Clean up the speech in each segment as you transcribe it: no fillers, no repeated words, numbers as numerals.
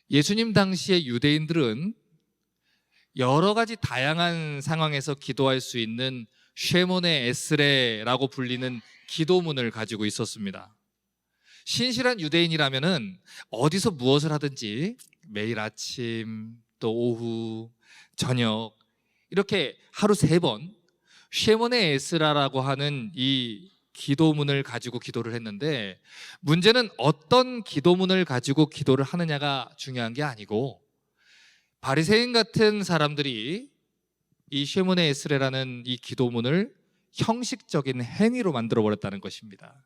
예수님 당시의 유대인들은 여러 가지 다양한 상황에서 기도할 수 있는 쉐몬의 에스레라고 불리는 기도문을 가지고 있었습니다. 신실한 유대인이라면은 어디서 무엇을 하든지 매일 아침, 또 오후, 저녁 이렇게 하루 3번 쉐몬의 에스라라고 하는 이 기도문을 가지고 기도를 했는데, 문제는 어떤 기도문을 가지고 기도를 하느냐가 중요한 게 아니고 바리새인 같은 사람들이 이 쉐몬의 에스레라는 이 기도문을 형식적인 행위로 만들어 버렸다는 것입니다.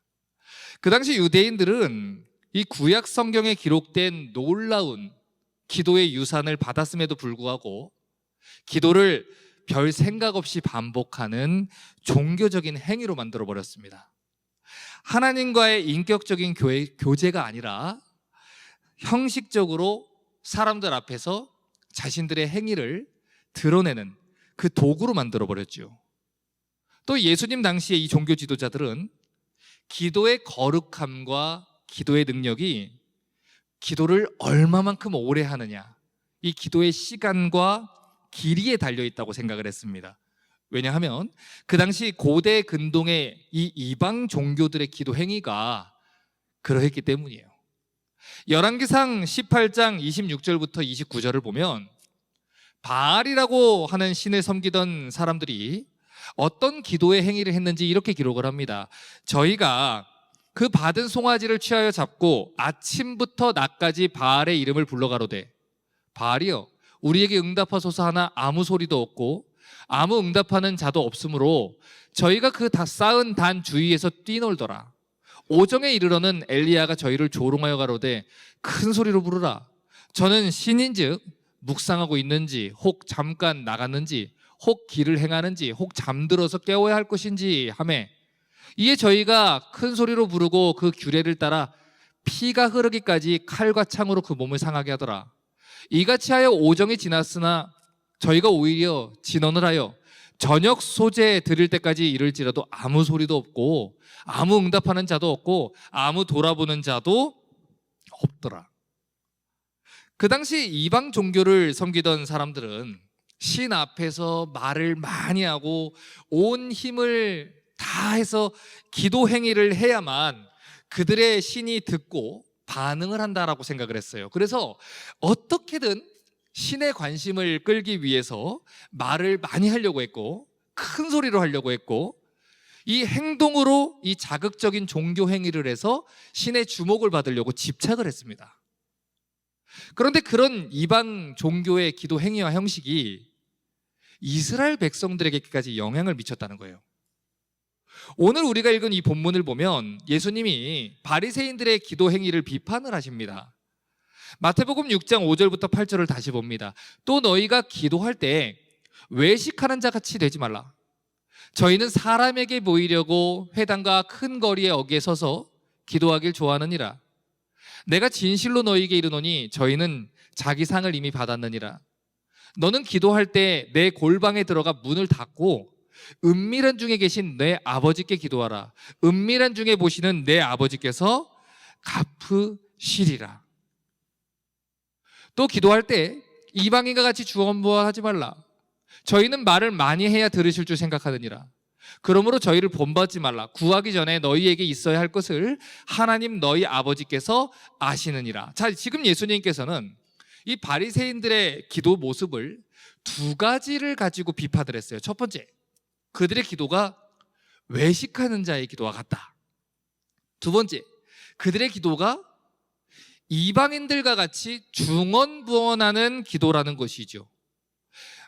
그 당시 유대인들은 이 구약 성경에 기록된 놀라운 기도의 유산을 받았음에도 불구하고 기도를 별 생각 없이 반복하는 종교적인 행위로 만들어 버렸습니다. 하나님과의 인격적인 교제가 아니라 형식적으로 사람들 앞에서 자신들의 행위를 드러내는 그 도구로 만들어 버렸죠. 또 예수님 당시의 이 종교 지도자들은 기도의 거룩함과 기도의 능력이 기도를 얼마만큼 오래 하느냐, 이 기도의 시간과 길이에 달려 있다고 생각을 했습니다. 왜냐하면 그 당시 고대 근동의 이 이방 종교들의 기도 행위가 그러했기 때문이에요. 열왕기상 18장 26절부터 29절을 보면 바알이라고 하는 신을 섬기던 사람들이 어떤 기도의 행위를 했는지 이렇게 기록을 합니다. 저희가 그 받은 송아지를 취하여 잡고 아침부터 낮까지 바알의 이름을 불러가로되, 바알이여 우리에게 응답하소서 하나 아무 소리도 없고 아무 응답하는 자도 없으므로 저희가 그 다 쌓은 단 주위에서 뛰놀더라. 오정에 이르러는 엘리야가 저희를 조롱하여 가로되 큰 소리로 부르라. 저는 신인즉 묵상하고 있는지 혹 잠깐 나갔는지 혹 길을 행하는지 혹 잠들어서 깨워야 할 것인지 하매, 이에 저희가 큰 소리로 부르고 그 규례를 따라 피가 흐르기까지 칼과 창으로 그 몸을 상하게 하더라. 이같이 하여 오정이 지났으나 저희가 오히려 진언을 하여 저녁 소재 드릴 때까지 이를지라도 아무 소리도 없고 아무 응답하는 자도 없고 아무 돌아보는 자도 없더라. 그 당시 이방 종교를 섬기던 사람들은 신 앞에서 말을 많이 하고 온 힘을 다해서 기도 행위를 해야만 그들의 신이 듣고 반응을 한다라고 생각을 했어요. 그래서 어떻게든 신의 관심을 끌기 위해서 말을 많이 하려고 했고 큰 소리로 하려고 했고, 이 행동으로 이 자극적인 종교 행위를 해서 신의 주목을 받으려고 집착을 했습니다. 그런데 그런 이방 종교의 기도 행위와 형식이 이스라엘 백성들에게까지 영향을 미쳤다는 거예요. 오늘 우리가 읽은 이 본문을 보면 예수님이 바리새인들의 기도 행위를 비판을 하십니다. 마태복음 6장 5절부터 8절을 다시 봅니다. 또 너희가 기도할 때 외식하는 자 같이 되지 말라. 저희는 사람에게 보이려고 회당과 큰 거리에 어귀에 서서 기도하길 좋아하느니라. 내가 진실로 너희에게 이르노니 저희는 자기 상을 이미 받았느니라. 너는 기도할 때 내 골방에 들어가 문을 닫고 은밀한 중에 계신 내 아버지께 기도하라. 은밀한 중에 보시는 내 아버지께서 갚으시리라. 또 기도할 때 이방인과 같이 주언부언하지 말라. 저희는 말을 많이 해야 들으실 줄 생각하느니라. 그러므로 저희를 본받지 말라. 구하기 전에 너희에게 있어야 할 것을 하나님 너희 아버지께서 아시느니라. 자, 지금 예수님께서는 이 바리새인들의 기도 모습을 2가지를 가지고 비판을 했어요. 첫 번째, 그들의 기도가 외식하는 자의 기도와 같다. 두 번째, 그들의 기도가 이방인들과 같이 중언부언하는 기도라는 것이죠.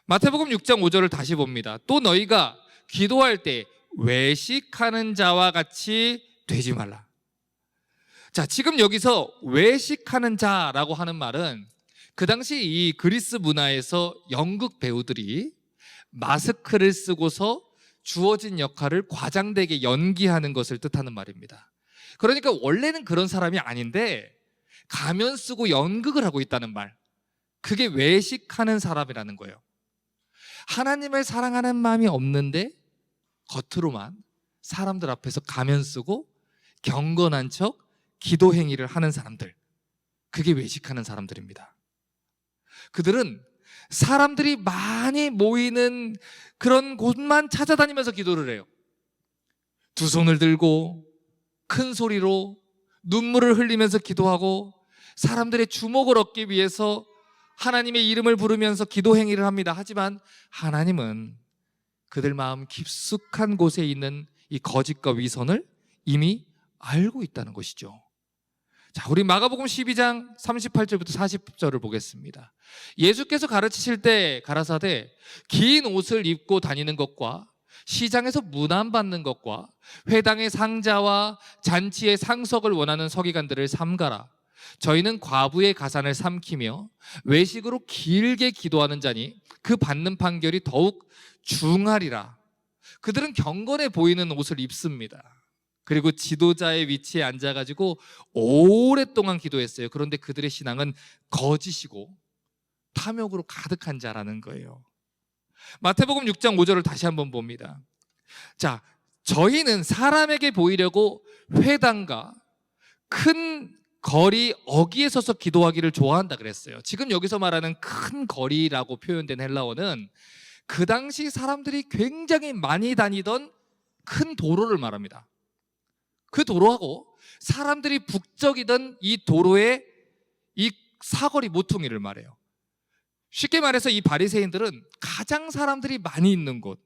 마태복음 6장 5절을 다시 봅니다. 또 너희가 기도할 때 외식하는 자와 같이 되지 말라. 자, 지금 여기서 외식하는 자라고 하는 말은 그 당시 이 그리스 문화에서 연극 배우들이 마스크를 쓰고서 주어진 역할을 과장되게 연기하는 것을 뜻하는 말입니다. 그러니까 원래는 그런 사람이 아닌데 가면 쓰고 연극을 하고 있다는 말, 그게 외식하는 사람이라는 거예요. 하나님을 사랑하는 마음이 없는데 겉으로만 사람들 앞에서 가면 쓰고 경건한 척 기도 행위를 하는 사람들, 그게 외식하는 사람들입니다. 그들은 사람들이 많이 모이는 그런 곳만 찾아다니면서 기도를 해요. 두 손을 들고 큰 소리로 눈물을 흘리면서 기도하고 사람들의 주목을 얻기 위해서 하나님의 이름을 부르면서 기도 행위를 합니다. 하지만 하나님은 그들 마음 깊숙한 곳에 있는 이 거짓과 위선을 이미 알고 있다는 것이죠. 자, 우리 마가복음 12장 38절부터 40절을 보겠습니다. 예수께서 가르치실 때 가라사대 긴 옷을 입고 다니는 것과 시장에서 문안받는 것과 회당의 상자와 잔치의 상석을 원하는 서기관들을 삼가라. 저희는 과부의 가산을 삼키며 외식으로 길게 기도하는 자니 그 받는 판결이 더욱 중하리라. 그들은 경건해 보이는 옷을 입습니다. 그리고 지도자의 위치에 앉아가지고 오랫동안 기도했어요. 그런데 그들의 신앙은 거짓이고 탐욕으로 가득한 자라는 거예요. 마태복음 6장 5절을 다시 한번 봅니다. 자, 저희는 사람에게 보이려고 회당과 큰 거리 어귀에 서서 기도하기를 좋아한다 그랬어요. 지금 여기서 말하는 큰 거리라고 표현된 헬라어는 그 당시 사람들이 굉장히 많이 다니던 큰 도로를 말합니다. 그 도로하고 사람들이 북적이던 이 도로의 이 사거리 모퉁이를 말해요. 쉽게 말해서 이 바리새인들은 가장 사람들이 많이 있는 곳,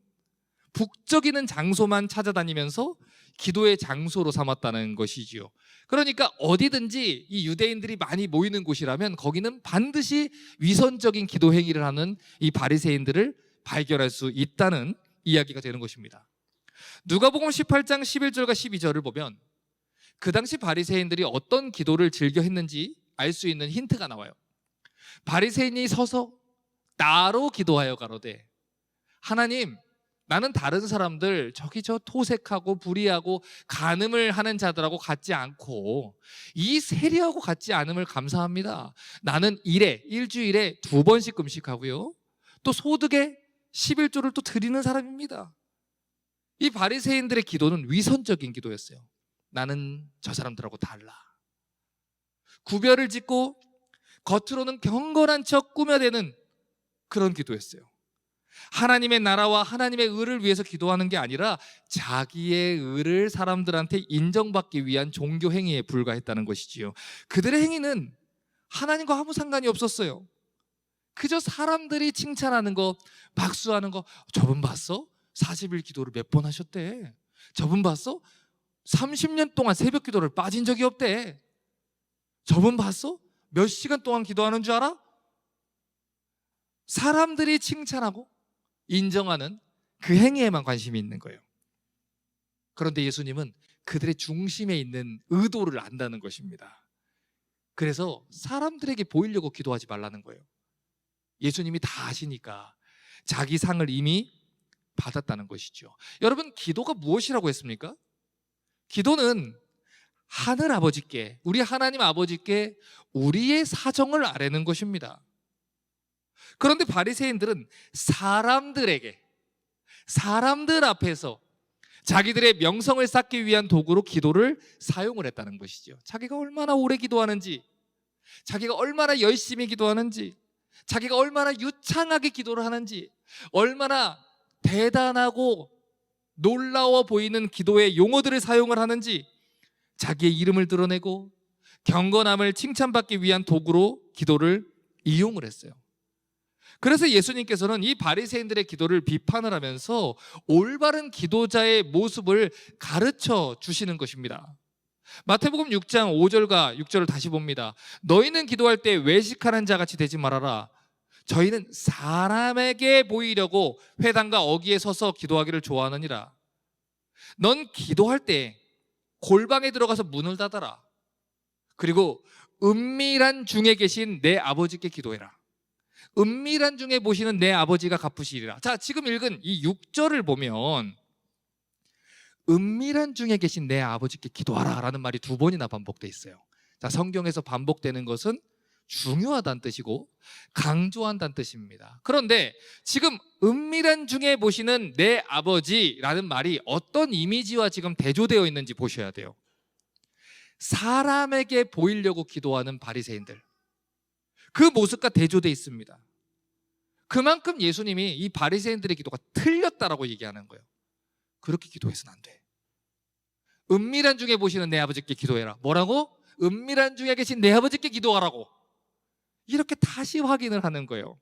북적이는 장소만 찾아다니면서 기도의 장소로 삼았다는 것이지요. 그러니까 어디든지 이 유대인들이 많이 모이는 곳이라면 거기는 반드시 위선적인 기도 행위를 하는 이 바리새인들을 발견할 수 있다는 이야기가 되는 것입니다. 누가복음 18장 11절과 12절을 보면 그 당시 바리새인들이 어떤 기도를 즐겨 했는지 알 수 있는 힌트가 나와요. 바리새인이 서서 따로 기도하여 가로되 하나님, 나는 다른 사람들 저기 저 토색하고 불의하고 간음을 하는 자들하고 같지 않고 이 세리하고 같지 않음을 감사합니다. 나는 일주일에 2번씩 금식하고요, 또 소득의 11조를 또 드리는 사람입니다. 이 바리새인들의 기도는 위선적인 기도였어요. 나는 저 사람들하고 달라. 구별을 짓고 겉으로는 경건한 척 꾸며대는 그런 기도였어요. 하나님의 나라와 하나님의 의를 위해서 기도하는 게 아니라 자기의 의를 사람들한테 인정받기 위한 종교 행위에 불과했다는 것이지요. 그들의 행위는 하나님과 아무 상관이 없었어요. 그저 사람들이 칭찬하는 거, 박수하는 거. 저분 봤어? 40일 기도를 몇 번 하셨대. 저분 봤어? 30년 동안 새벽 기도를 빠진 적이 없대. 저분 봤어? 몇 시간 동안 기도하는 줄 알아? 사람들이 칭찬하고 인정하는 그 행위에만 관심이 있는 거예요. 그런데 예수님은 그들의 중심에 있는 의도를 안다는 것입니다. 그래서 사람들에게 보이려고 기도하지 말라는 거예요. 예수님이 다 아시니까 자기 상을 이미 받았다는 것이죠. 여러분, 기도가 무엇이라고 했습니까? 기도는 하늘 아버지께, 우리 하나님 아버지께 우리의 사정을 아뢰는 것입니다. 그런데 바리새인들은 사람들 앞에서 자기들의 명성을 쌓기 위한 도구로 기도를 사용을 했다는 것이죠. 자기가 얼마나 오래 기도하는지, 자기가 얼마나 열심히 기도하는지, 자기가 얼마나 유창하게 기도를 하는지, 얼마나 대단하고 놀라워 보이는 기도의 용어들을 사용을 하는지 자기의 이름을 드러내고 경건함을 칭찬받기 위한 도구로 기도를 이용을 했어요. 그래서 예수님께서는 이 바리새인들의 기도를 비판을 하면서 올바른 기도자의 모습을 가르쳐 주시는 것입니다. 마태복음 6장 5절과 6절을 다시 봅니다. 너희는 기도할 때 외식하는 자같이 되지 말아라. 저희는 사람에게 보이려고 회당과 어귀에 서서 기도하기를 좋아하느니라. 넌 기도할 때 골방에 들어가서 문을 닫아라. 그리고 은밀한 중에 계신 내 아버지께 기도해라. 은밀한 중에 보시는 내 아버지가 갚으시리라. 자, 지금 읽은 이 6절을 보면 은밀한 중에 계신 내 아버지께 기도하라 라는 말이 2번이나 반복되어 있어요. 자, 성경에서 반복되는 것은 중요하다는 뜻이고 강조한다는 뜻입니다. 그런데 지금 은밀한 중에 보시는 내 아버지라는 말이 어떤 이미지와 지금 대조되어 있는지 보셔야 돼요. 사람에게 보이려고 기도하는 바리새인들, 그 모습과 대조되어 있습니다. 그만큼 예수님이 이 바리새인들의 기도가 틀렸다라고 얘기하는 거예요. 그렇게 기도해서는 안 돼. 은밀한 중에 보시는 내 아버지께 기도해라. 뭐라고? 은밀한 중에 계신 내 아버지께 기도하라고. 이렇게 다시 확인을 하는 거예요.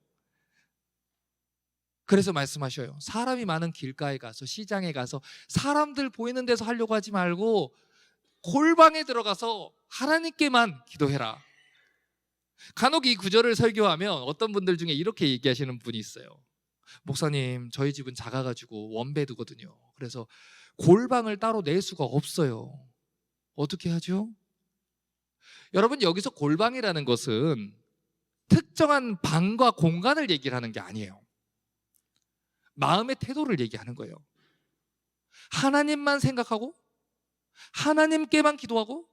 그래서 말씀하셔요. 사람이 많은 길가에 가서, 시장에 가서 사람들 보이는 데서 하려고 하지 말고 골방에 들어가서 하나님께만 기도해라. 간혹 이 구절을 설교하면 어떤 분들 중에 이렇게 얘기하시는 분이 있어요. 목사님, 저희 집은 작아가지고 원베드거든요. 그래서 골방을 따로 낼 수가 없어요. 어떻게 하죠? 여러분, 여기서 골방이라는 것은 특정한 방과 공간을 얘기를 하는 게 아니에요. 마음의 태도를 얘기하는 거예요. 하나님만 생각하고 하나님께만 기도하고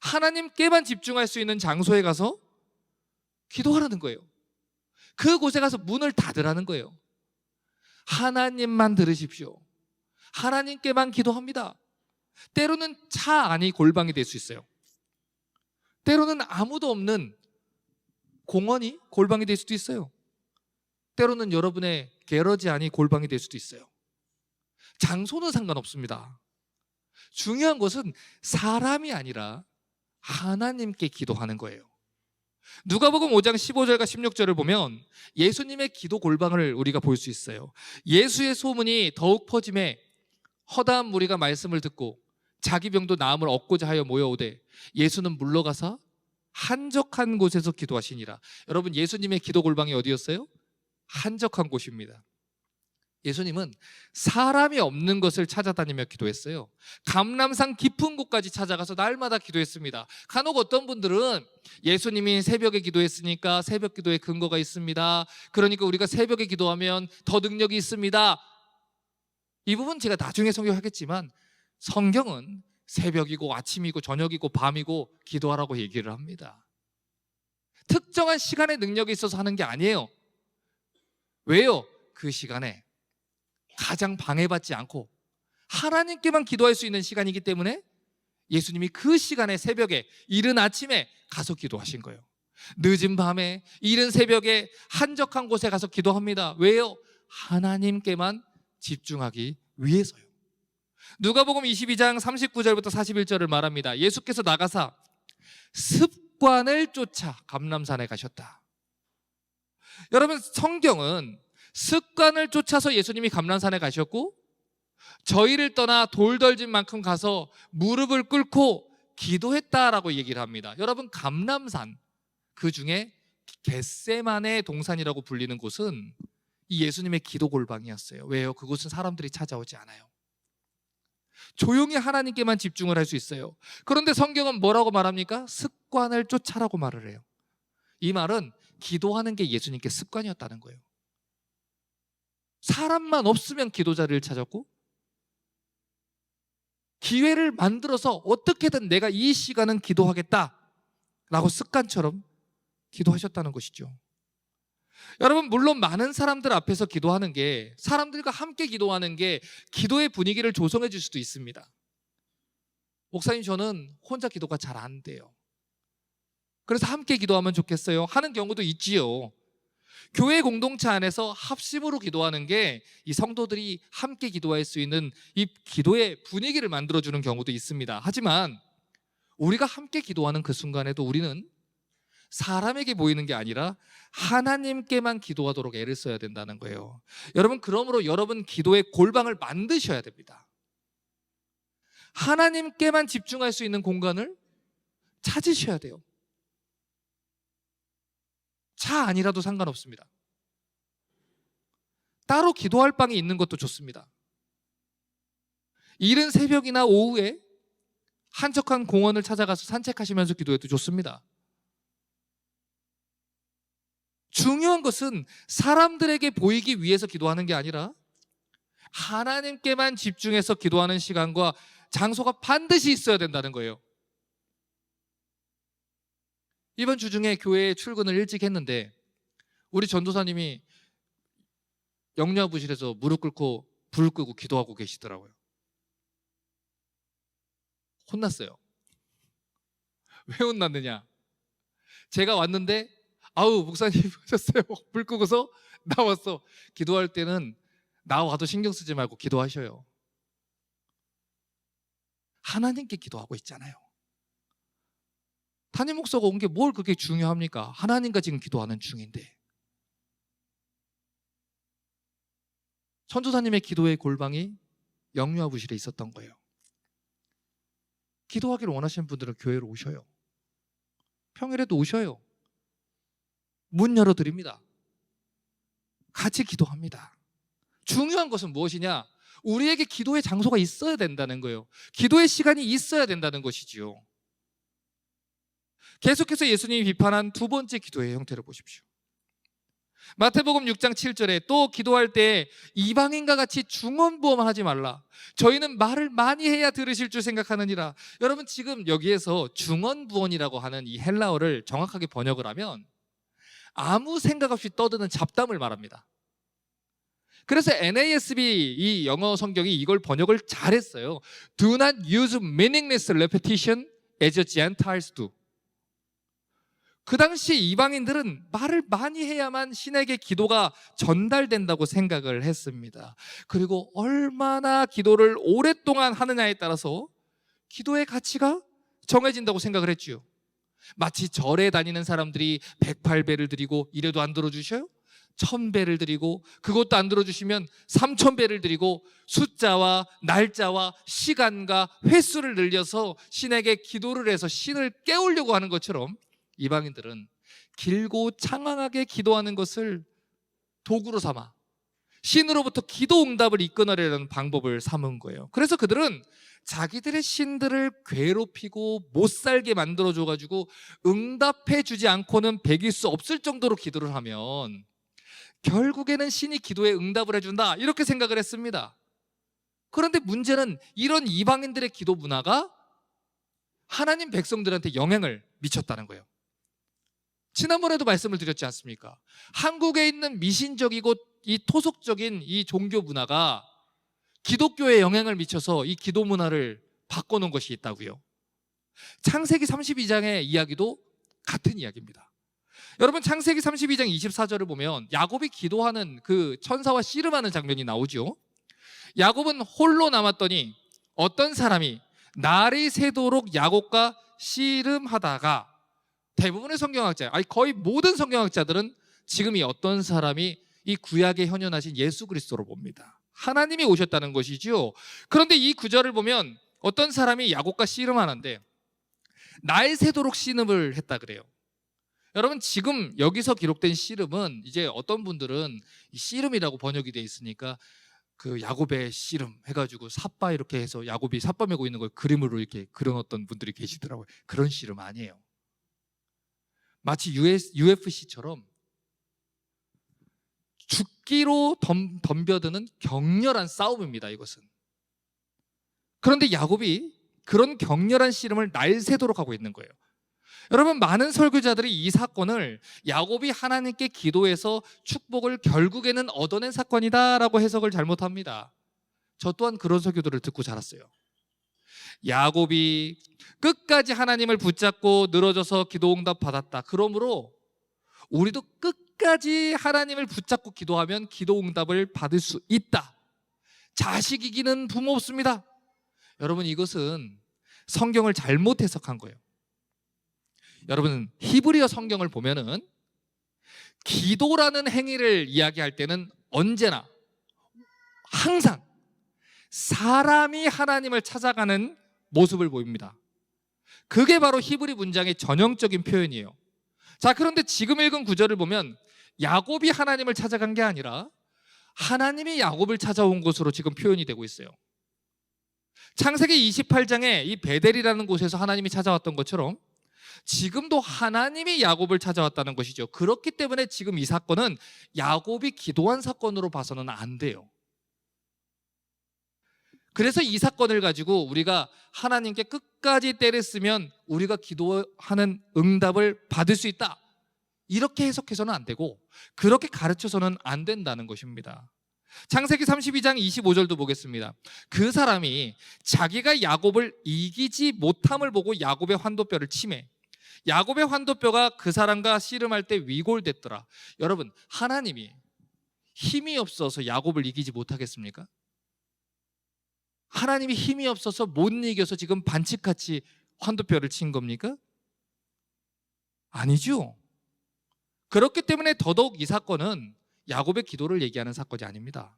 하나님께만 집중할 수 있는 장소에 가서 기도하라는 거예요. 그곳에 가서 문을 닫으라는 거예요. 하나님만 들으십시오. 하나님께만 기도합니다. 때로는 차 안이 골방이 될 수 있어요. 때로는 아무도 없는 공원이 골방이 될 수도 있어요. 때로는 여러분의 게러지 안이 골방이 될 수도 있어요. 장소는 상관없습니다. 중요한 것은 사람이 아니라 하나님께 기도하는 거예요. 누가복음 5장 15절과 16절을 보면 예수님의 기도 골방을 우리가 볼 수 있어요. 예수의 소문이 더욱 퍼짐에 허다한 무리가 말씀을 듣고 자기 병도 나음을 얻고자 하여 모여오되 예수는 물러가사 한적한 곳에서 기도하시니라. 여러분, 예수님의 기도 골방이 어디였어요? 한적한 곳입니다. 예수님은 사람이 없는 것을 찾아다니며 기도했어요. 감람산 깊은 곳까지 찾아가서 날마다 기도했습니다. 간혹 어떤 분들은 예수님이 새벽에 기도했으니까 새벽 기도에 근거가 있습니다. 그러니까 우리가 새벽에 기도하면 더 능력이 있습니다. 이 부분 제가 나중에 성경하겠지만 성경은 새벽이고 아침이고 저녁이고 밤이고 기도하라고 얘기를 합니다. 특정한 시간에 능력이 있어서 하는 게 아니에요. 왜요? 그 시간에 가장 방해받지 않고 하나님께만 기도할 수 있는 시간이기 때문에 예수님이 그 시간에 새벽에, 이른 아침에 가서 기도하신 거예요. 늦은 밤에, 이른 새벽에 한적한 곳에 가서 기도합니다. 왜요? 하나님께만 집중하기 위해서요. 누가복음 22장 39절부터 41절을 말합니다. 예수께서 나가사 습관을 쫓아 감람산에 가셨다. 여러분, 성경은 습관을 쫓아서 예수님이 감람산에 가셨고 저희를 떠나 돌덜진 만큼 가서 무릎을 꿇고 기도했다라고 얘기를 합니다. 여러분, 감람산, 그 중에 겟세마네 동산이라고 불리는 곳은 이 예수님의 기도 골방이었어요. 왜요? 그곳은 사람들이 찾아오지 않아요. 조용히 하나님께만 집중을 할 수 있어요. 그런데 성경은 뭐라고 말합니까? 습관을 쫓아라고 말을 해요. 이 말은 기도하는 게 예수님께 습관이었다는 거예요. 사람만 없으면 기도 자리를 찾았고 기회를 만들어서 어떻게든 내가 이 시간은 기도하겠다라고 습관처럼 기도하셨다는 것이죠. 여러분, 물론 많은 사람들 앞에서 기도하는 게, 사람들과 함께 기도하는 게 기도의 분위기를 조성해 줄 수도 있습니다. 목사님, 저는 혼자 기도가 잘 안 돼요. 그래서 함께 기도하면 좋겠어요 하는 경우도 있지요. 교회 공동체 안에서 합심으로 기도하는 게 이 성도들이 함께 기도할 수 있는 이 기도의 분위기를 만들어주는 경우도 있습니다. 하지만 우리가 함께 기도하는 그 순간에도 우리는 사람에게 보이는 게 아니라 하나님께만 기도하도록 애를 써야 된다는 거예요. 여러분, 그러므로 여러분 기도의 골방을 만드셔야 됩니다. 하나님께만 집중할 수 있는 공간을 찾으셔야 돼요. 차 아니라도 상관없습니다. 따로 기도할 방이 있는 것도 좋습니다. 이른 새벽이나 오후에 한적한 공원을 찾아가서 산책하시면서 기도해도 좋습니다. 중요한 것은 사람들에게 보이기 위해서 기도하는 게 아니라 하나님께만 집중해서 기도하는 시간과 장소가 반드시 있어야 된다는 거예요. 이번 주 중에 교회에 출근을 일찍 했는데 우리 전도사님이 영유아부실에서 무릎 꿇고 불 끄고 기도하고 계시더라고요. 혼났어요. 왜 혼났느냐? 제가 왔는데 아우 목사님 오셨어요. 불 끄고서 나왔어. 기도할 때는 나와도 신경 쓰지 말고 기도하셔요. 하나님께 기도하고 있잖아요. 담임 목사가 온 게 뭘 그렇게 중요합니까? 하나님과 지금 기도하는 중인데. 천주사님의 기도의 골방이 영유아부실에 있었던 거예요. 기도하기를 원하시는 분들은 교회로 오셔요. 평일에도 오셔요. 문 열어드립니다. 같이 기도합니다. 중요한 것은 무엇이냐? 우리에게 기도의 장소가 있어야 된다는 거예요. 기도의 시간이 있어야 된다는 것이지요. 계속해서 예수님이 비판한 두 번째 기도의 형태를 보십시오. 마태복음 6장 7절에 또 기도할 때 이방인과 같이 중언부언만 하지 말라. 저희는 말을 많이 해야 들으실 줄 생각하느니라. 여러분 지금 여기에서 중언부언이라고 하는 이 헬라어를 정확하게 번역을 하면 아무 생각 없이 떠드는 잡담을 말합니다. 그래서 NASB 이 영어 성경이 이걸 번역을 잘했어요. Do not use meaningless repetition as the Gentiles do. 그 당시 이방인들은 말을 많이 해야만 신에게 기도가 전달된다고 생각을 했습니다. 그리고 얼마나 기도를 오랫동안 하느냐에 따라서 기도의 가치가 정해진다고 생각을 했지요. 마치 절에 다니는 사람들이 108배를 드리고 이래도 안 들어주셔요? 1000배를 드리고 그것도 안 들어주시면 3000배를 드리고 숫자와 날짜와 시간과 횟수를 늘려서 신에게 기도를 해서 신을 깨우려고 하는 것처럼 이방인들은 길고 장황하게 기도하는 것을 도구로 삼아 신으로부터 기도 응답을 이끌어내려는 방법을 삼은 거예요. 그래서 그들은 자기들의 신들을 괴롭히고 못 살게 만들어줘가지고 응답해 주지 않고는 배길 수 없을 정도로 기도를 하면 결국에는 신이 기도에 응답을 해준다 이렇게 생각을 했습니다. 그런데 문제는 이런 이방인들의 기도 문화가 하나님 백성들한테 영향을 미쳤다는 거예요. 지난번에도 말씀을 드렸지 않습니까? 한국에 있는 미신적이고 이 토속적인 이 종교 문화가 기독교에 영향을 미쳐서 이 기도 문화를 바꿔놓은 것이 있다고요. 창세기 32장의 이야기도 같은 이야기입니다. 여러분 창세기 32장 24절을 보면 야곱이 기도하는 그 천사와 씨름하는 장면이 나오죠. 야곱은 홀로 남았더니 어떤 사람이 날이 새도록 야곱과 씨름하다가 대부분의 성경학자, 아니 거의 모든 성경학자들은 지금 이 어떤 사람이 이 구약에 현현하신 예수 그리스도로 봅니다. 하나님이 오셨다는 것이지요. 그런데 이 구절을 보면 어떤 사람이 야곱과 씨름하는데 날 새도록 씨름을 했다 그래요. 여러분 지금 여기서 기록된 씨름은 이제 어떤 분들은 이 씨름이라고 번역이 돼 있으니까 그 야곱의 씨름 해가지고 삿바 이렇게 해서 야곱이 삿바 메고 있는 걸 그림으로 이렇게 그려놓던 분들이 계시더라고요. 그런 씨름 아니에요. 마치 UFC처럼 죽기로 덤벼드는 격렬한 싸움입니다. 이것은. 그런데 야곱이 그런 격렬한 씨름을 날 새도록 하고 있는 거예요. 여러분 많은 설교자들이 이 사건을 야곱이 하나님께 기도해서 축복을 결국에는 얻어낸 사건이다라고 해석을 잘못합니다. 저 또한 그런 설교들을 듣고 자랐어요. 야곱이 끝까지 하나님을 붙잡고 늘어져서 기도 응답 받았다. 그러므로 우리도 끝까지 하나님을 붙잡고 기도하면 기도 응답을 받을 수 있다. 자식 이기는 부모 없습니다. 여러분 이것은 성경을 잘못 해석한 거예요. 여러분 히브리어 성경을 보면은 기도라는 행위를 이야기할 때는 언제나 항상 사람이 하나님을 찾아가는 모습을 보입니다. 그게 바로 히브리 문장의 전형적인 표현이에요. 자, 그런데 지금 읽은 구절을 보면 야곱이 하나님을 찾아간 게 아니라 하나님이 야곱을 찾아온 것으로 지금 표현이 되고 있어요. 창세기 28장에 이 베델이라는 곳에서 하나님이 찾아왔던 것처럼 지금도 하나님이 야곱을 찾아왔다는 것이죠. 그렇기 때문에 지금 이 사건은 야곱이 기도한 사건으로 봐서는 안 돼요. 그래서 이 사건을 가지고 우리가 하나님께 끝까지 때를 쓰면 우리가 기도하는 응답을 받을 수 있다, 이렇게 해석해서는 안 되고 그렇게 가르쳐서는 안 된다는 것입니다. 창세기 32장 25절도 보겠습니다. 그 사람이 자기가 야곱을 이기지 못함을 보고 야곱의 환도뼈를 치매 야곱의 환도뼈가 그 사람과 씨름할 때 위골됐더라. 여러분, 하나님이 힘이 없어서 야곱을 이기지 못하겠습니까? 하나님이 힘이 없어서 못 이겨서 지금 반칙같이 환도뼈를 친 겁니까? 아니죠. 그렇기 때문에 더더욱 이 사건은 야곱의 기도를 얘기하는 사건이 아닙니다.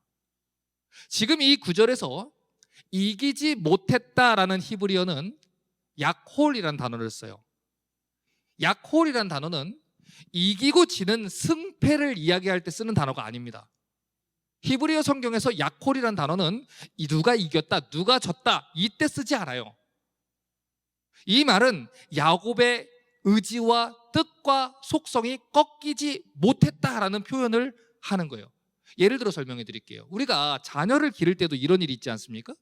지금 이 구절에서 이기지 못했다라는 히브리어는 약홀이라는 단어를 써요. 약홀이라는 단어는 이기고 지는 승패를 이야기할 때 쓰는 단어가 아닙니다. 히브리어 성경에서 약홀이라는 단어는 누가 이겼다, 누가 졌다 이때 쓰지 않아요. 이 말은 야곱의 의지와 뜻과 속성이 꺾이지 못했다라는 표현을 하는 거예요. 예를 들어 설명해 드릴게요. 우리가 자녀를 기를 때도 이런 일이 있지 않습니까?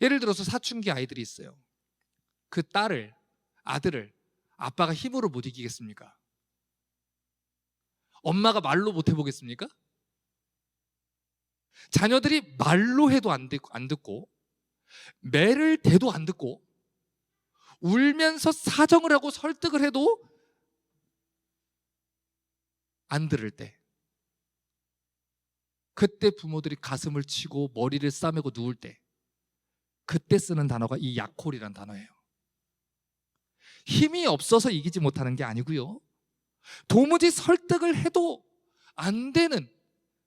예를 들어서 사춘기 아이들이 있어요. 그 딸을, 아들을 아빠가 힘으로 못 이기겠습니까? 엄마가 말로 못 해보겠습니까? 자녀들이 말로 해도 안 듣고 매를 대도 안 듣고 울면서 사정을 하고 설득을 해도 안 들을 때, 그때 부모들이 가슴을 치고 머리를 싸매고 누울 때, 그때 쓰는 단어가 이 약홀이란 단어예요. 힘이 없어서 이기지 못하는 게 아니고요, 도무지 설득을 해도 안 되는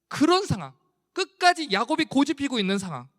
그런 상황, 끝까지 야곱이 고집피고 있는 상황,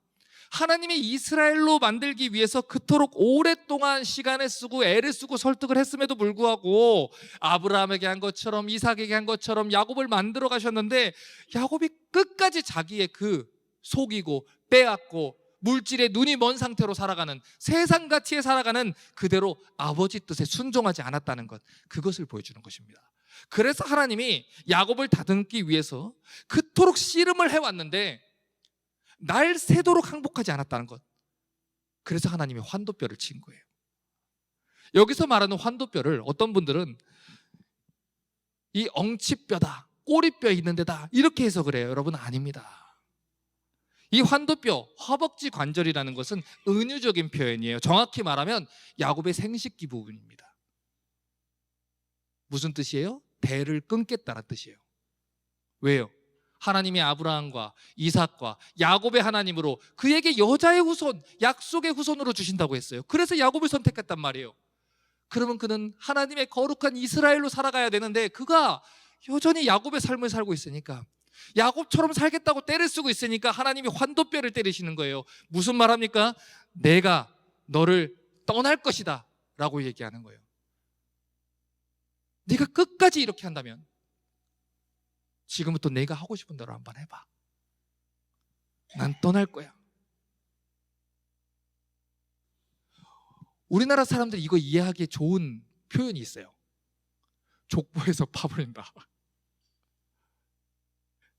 하나님이 이스라엘로 만들기 위해서 그토록 오랫동안 시간을 쓰고 애를 쓰고 설득을 했음에도 불구하고 아브라함에게 한 것처럼 이삭에게 한 것처럼 야곱을 만들어 가셨는데, 야곱이 끝까지 자기의 그 속이고 빼앗고 물질에 눈이 먼 상태로 살아가는, 세상 가치에 살아가는 그대로 아버지 뜻에 순종하지 않았다는 것, 그것을 보여주는 것입니다. 그래서 하나님이 야곱을 다듬기 위해서 그토록 씨름을 해왔는데 날 새도록 항복하지 않았다는 것, 그래서 하나님이 환도뼈를 친 거예요. 여기서 말하는 환도뼈를 어떤 분들은 이 엉치뼈다, 꼬리뼈 있는 데다 이렇게 해석을 해요. 여러분, 아닙니다. 이 환도뼈, 허벅지 관절이라는 것은 은유적인 표현이에요. 정확히 말하면 야곱의 생식기 부분입니다. 무슨 뜻이에요? 대를 끊겠다는 뜻이에요. 왜요? 하나님이 아브라함과 이삭과 야곱의 하나님으로 그에게 여자의 후손, 약속의 후손으로 주신다고 했어요. 그래서 야곱을 선택했단 말이에요. 그러면 그는 하나님의 거룩한 이스라엘로 살아가야 되는데 그가 여전히 야곱의 삶을 살고 있으니까, 야곱처럼 살겠다고 떼를 쓰고 있으니까 하나님이 환도뼈를 때리시는 거예요. 무슨 말합니까? 내가 너를 떠날 것이다 라고 얘기하는 거예요. 네가 끝까지 이렇게 한다면 지금부터 내가 하고 싶은 대로 한번 해봐. 난 떠날 거야. 우리나라 사람들이 이거 이해하기에 좋은 표현이 있어요. 족보에서 파버린다.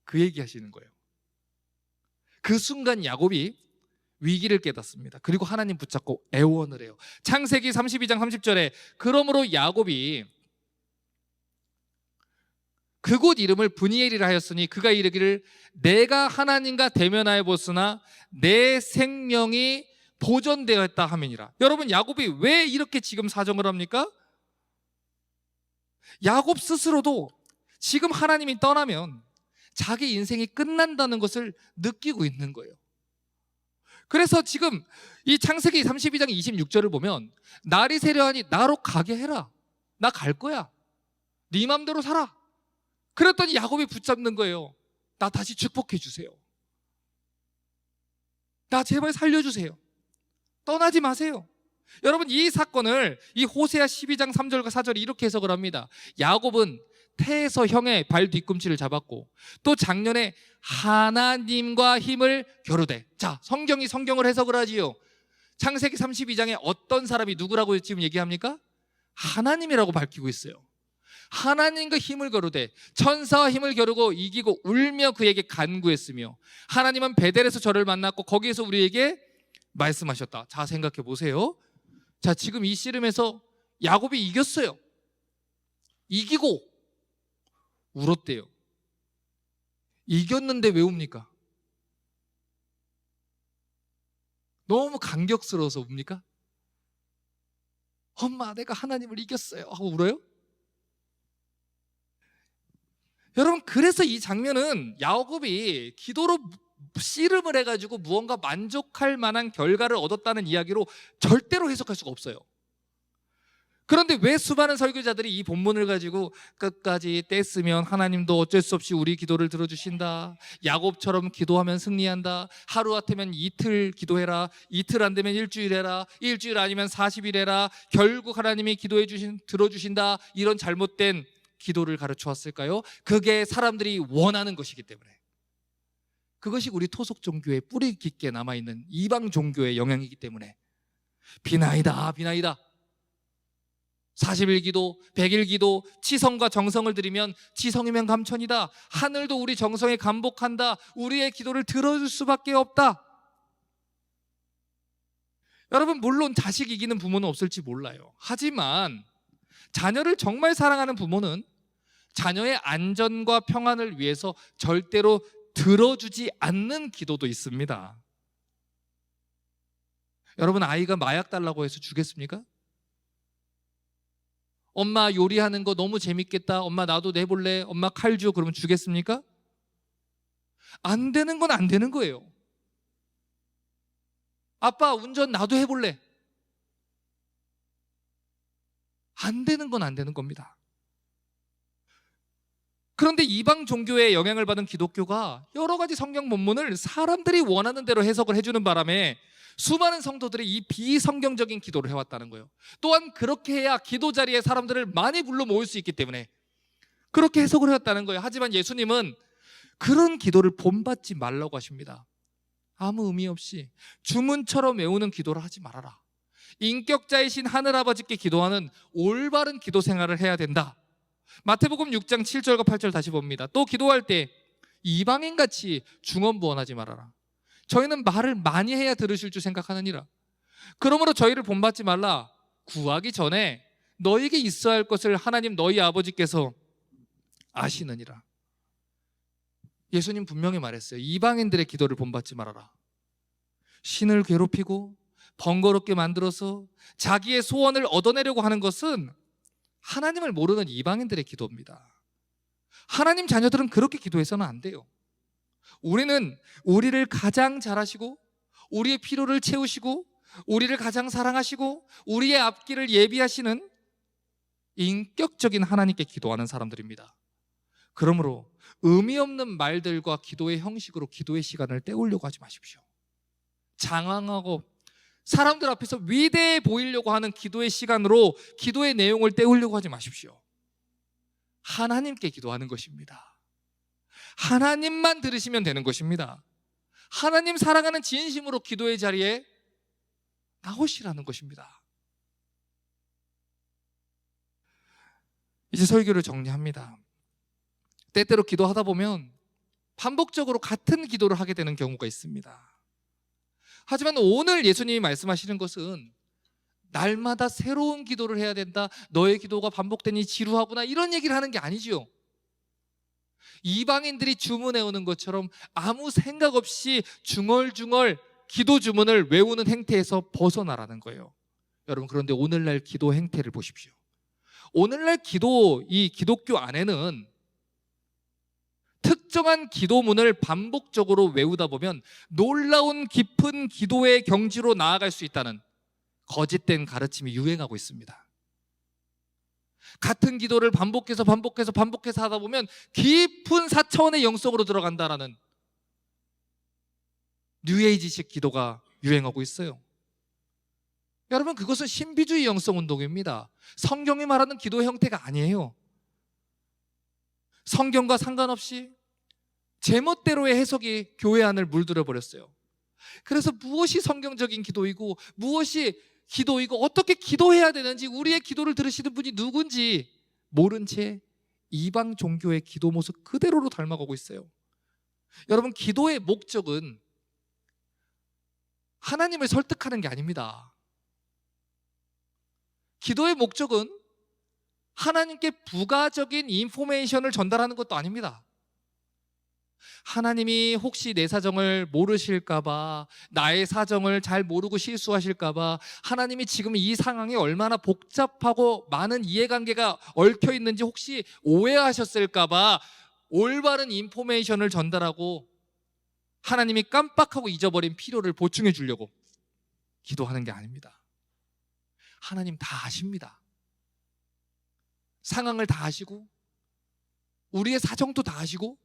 그 얘기 하시는 거예요. 그 순간 야곱이 위기를 깨닫습니다. 그리고 하나님 붙잡고 애원을 해요. 창세기 32장 30절에 그러므로 야곱이 그곳 이름을 브니엘이라 하였으니 그가 이르기를 내가 하나님과 대면하여 보으나 내 생명이 보존되었다 하면이라. 여러분, 야곱이 왜 이렇게 지금 사정을 합니까? 야곱 스스로도 지금 하나님이 떠나면 자기 인생이 끝난다는 것을 느끼고 있는 거예요. 그래서 지금 이 창세기 32장 26절을 보면 날이 세려하니 나로 가게 해라. 나 갈 거야. 네 맘대로 살아. 그랬더니 야곱이 붙잡는 거예요. 나 다시 축복해 주세요. 나 제발 살려주세요. 떠나지 마세요. 여러분, 이 사건을 이 호세아 12장 3절과 4절이 이렇게 해석을 합니다. 야곱은 태에서 형의 발 뒤꿈치를 잡았고 또 작년에 하나님과 힘을 겨루되. 자, 성경이 성경을 해석을 하지요. 창세기 32장에 어떤 사람이 누구라고 지금 얘기합니까? 하나님이라고 밝히고 있어요. 하나님과 힘을 겨루되 천사와 힘을 겨루고 이기고 울며 그에게 간구했으며 하나님은 베델에서 저를 만났고 거기에서 우리에게 말씀하셨다. 자, 생각해 보세요. 자, 지금 이 씨름에서 야곱이 이겼어요. 이기고 울었대요. 이겼는데 왜 웁니까? 너무 감격스러워서 웁니까? 엄마, 내가 하나님을 이겼어요 하고 울어요? 여러분, 그래서 이 장면은 야곱이 기도로 씨름을 해가지고 무언가 만족할 만한 결과를 얻었다는 이야기로 절대로 해석할 수가 없어요. 그런데 왜 수많은 설교자들이 이 본문을 가지고 끝까지 떼쓰면 하나님도 어쩔 수 없이 우리 기도를 들어주신다, 야곱처럼 기도하면 승리한다, 하루 같으면 이틀 기도해라, 이틀 안 되면 일주일 해라, 일주일 아니면 40일 해라, 결국 하나님이 들어주신다, 이런 잘못된 기도를 가르쳐 왔을까요? 그게 사람들이 원하는 것이기 때문에. 그것이 우리 토속 종교에 뿌리 깊게 남아있는 이방 종교의 영향이기 때문에 비나이다, 비나이다, 40일 기도, 100일 기도, 치성과 정성을 드리면 치성이면 감천이다, 하늘도 우리 정성에 감복한다, 우리의 기도를 들어줄 수밖에 없다. 여러분, 물론 자식 이기는 부모는 없을지 몰라요. 하지만 자녀를 정말 사랑하는 부모는 자녀의 안전과 평안을 위해서 절대로 들어주지 않는 기도도 있습니다. 여러분, 아이가 마약 달라고 해서 주겠습니까? 엄마 요리하는 거 너무 재밌겠다, 엄마 나도 내볼래, 엄마 칼 줘, 그러면 주겠습니까? 안 되는 건 안 되는 거예요. 아빠 운전 나도 해볼래, 안 되는 건 안 되는 겁니다. 그런데 이방 종교에 영향을 받은 기독교가 여러 가지 성경 본문을 사람들이 원하는 대로 해석을 해주는 바람에 수많은 성도들이 이 비성경적인 기도를 해왔다는 거예요. 또한 그렇게 해야 기도 자리에 사람들을 많이 불러 모을 수 있기 때문에 그렇게 해석을 해왔다는 거예요. 하지만 예수님은 그런 기도를 본받지 말라고 하십니다. 아무 의미 없이 주문처럼 외우는 기도를 하지 말아라. 인격자이신 하늘아버지께 기도하는 올바른 기도 생활을 해야 된다. 마태복음 6장 7절과 8절 다시 봅니다. 또 기도할 때 이방인같이 중언부언하지 말아라. 저희는 말을 많이 해야 들으실 줄 생각하느니라. 그러므로 저희를 본받지 말라. 구하기 전에 너에게 있어야 할 것을 하나님 너희 아버지께서 아시느니라. 예수님 분명히 말했어요. 이방인들의 기도를 본받지 말아라. 신을 괴롭히고 번거롭게 만들어서 자기의 소원을 얻어내려고 하는 것은 하나님을 모르는 이방인들의 기도입니다. 하나님 자녀들은 그렇게 기도해서는 안 돼요. 우리는 우리를 가장 잘하시고 우리의 필요를 채우시고 우리를 가장 사랑하시고 우리의 앞길을 예비하시는 인격적인 하나님께 기도하는 사람들입니다. 그러므로 의미 없는 말들과 기도의 형식으로 기도의 시간을 때우려고 하지 마십시오. 장황하고 사람들 앞에서 위대해 보이려고 하는 기도의 시간으로 기도의 내용을 때우려고 하지 마십시오. 하나님께 기도하는 것입니다. 하나님만 들으시면 되는 것입니다. 하나님 사랑하는 진심으로 기도의 자리에 나오시라는 것입니다. 이제 설교를 정리합니다. 때때로 기도하다 보면 반복적으로 같은 기도를 하게 되는 경우가 있습니다. 하지만 오늘 예수님이 말씀하시는 것은 날마다 새로운 기도를 해야 된다, 너의 기도가 반복되니 지루하구나, 이런 얘기를 하는 게 아니지요. 이방인들이 주문해오는 것처럼 아무 생각 없이 중얼중얼 기도 주문을 외우는 행태에서 벗어나라는 거예요. 여러분, 그런데 오늘날 기도 행태를 보십시오. 오늘날 이 기독교 안에는 특정한 기도문을 반복적으로 외우다 보면 놀라운 깊은 기도의 경지로 나아갈 수 있다는 거짓된 가르침이 유행하고 있습니다. 같은 기도를 반복해서 하다 보면 깊은 4차원의 영성으로 들어간다라는 뉴에이지식 기도가 유행하고 있어요. 여러분, 그것은 신비주의 영성 운동입니다. 성경이 말하는 기도 형태가 아니에요. 성경과 상관없이 제멋대로의 해석이 교회 안을 물들여 버렸어요. 그래서 무엇이 성경적인 기도이고 무엇이 기도이고 어떻게 기도해야 되는지, 우리의 기도를 들으시는 분이 누군지 모른 채 이방 종교의 기도 모습 그대로로 닮아가고 있어요. 여러분, 기도의 목적은 하나님을 설득하는 게 아닙니다. 기도의 목적은 하나님께 부가적인 인포메이션을 전달하는 것도 아닙니다. 하나님이 혹시 내 사정을 모르실까봐, 나의 사정을 잘 모르고 실수하실까봐, 하나님이 지금 이 상황이 얼마나 복잡하고 많은 이해관계가 얽혀 있는지 혹시 오해하셨을까봐 올바른 인포메이션을 전달하고 하나님이 깜빡하고 잊어버린 필요를 보충해 주려고 기도하는 게 아닙니다. 하나님 다 아십니다. 상황을 다 아시고 우리의 사정도 다 아시고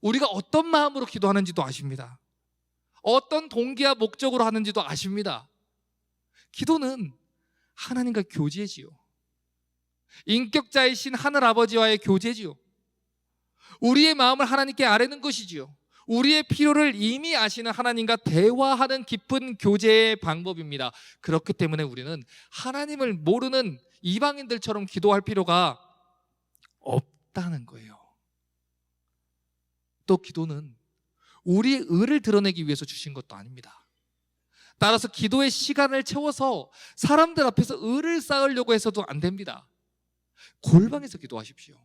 우리가 어떤 마음으로 기도하는지도 아십니다. 어떤 동기와 목적으로 하는지도 아십니다. 기도는 하나님과 교제지요. 인격자이신 하늘아버지와의 교제지요. 우리의 마음을 하나님께 아뢰는 것이지요. 우리의 필요를 이미 아시는 하나님과 대화하는 깊은 교제의 방법입니다. 그렇기 때문에 우리는 하나님을 모르는 이방인들처럼 기도할 필요가 없다는 거예요. 또 기도는 우리의 의를 드러내기 위해서 주신 것도 아닙니다. 따라서 기도의 시간을 채워서 사람들 앞에서 의를 쌓으려고 해서도 안 됩니다. 골방에서 기도하십시오.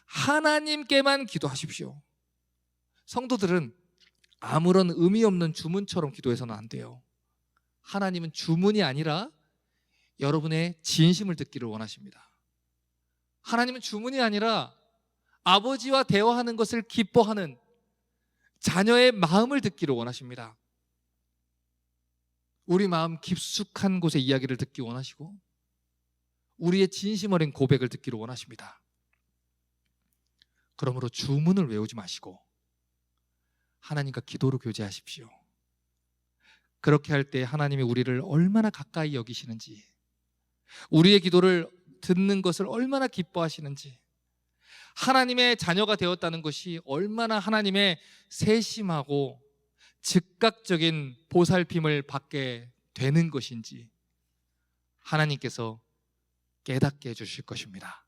하나님께만 기도하십시오. 성도들은 아무런 의미 없는 주문처럼 기도해서는 안 돼요. 하나님은 주문이 아니라 여러분의 진심을 듣기를 원하십니다. 하나님은 주문이 아니라 아버지와 대화하는 것을 기뻐하는 자녀의 마음을 듣기를 원하십니다. 우리 마음 깊숙한 곳의 이야기를 듣기 원하시고 우리의 진심 어린 고백을 듣기를 원하십니다. 그러므로 주문을 외우지 마시고 하나님과 기도로 교제하십시오. 그렇게 할 때 하나님이 우리를 얼마나 가까이 여기시는지, 우리의 기도를 듣는 것을 얼마나 기뻐하시는지, 하나님의 자녀가 되었다는 것이 얼마나 하나님의 세심하고 즉각적인 보살핌을 받게 되는 것인지 하나님께서 깨닫게 해주실 것입니다.